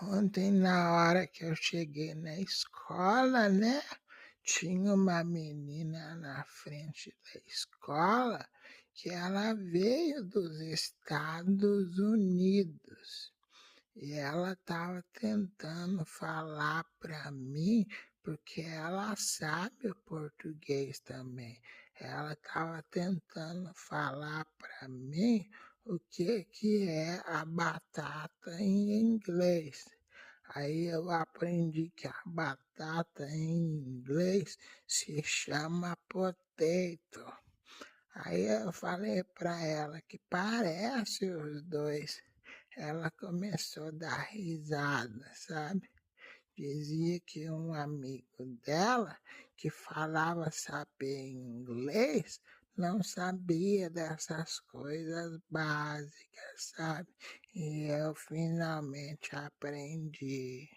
Ontem, na hora que eu cheguei na escola, né, tinha uma menina na frente da escola que ela veio dos Estados Unidos. E ela estava tentando falar para mim, porque ela sabe o português também. Ela estava tentando falar para mim o que é a batata em inglês. Aí eu aprendi que a batata em inglês se chama potato. Aí eu falei para ela que parece os dois. Ela começou a dar risada, sabe? Dizia que um amigo dela, que falava saber inglês, não sabia dessas coisas básicas, sabe? E eu finalmente aprendi.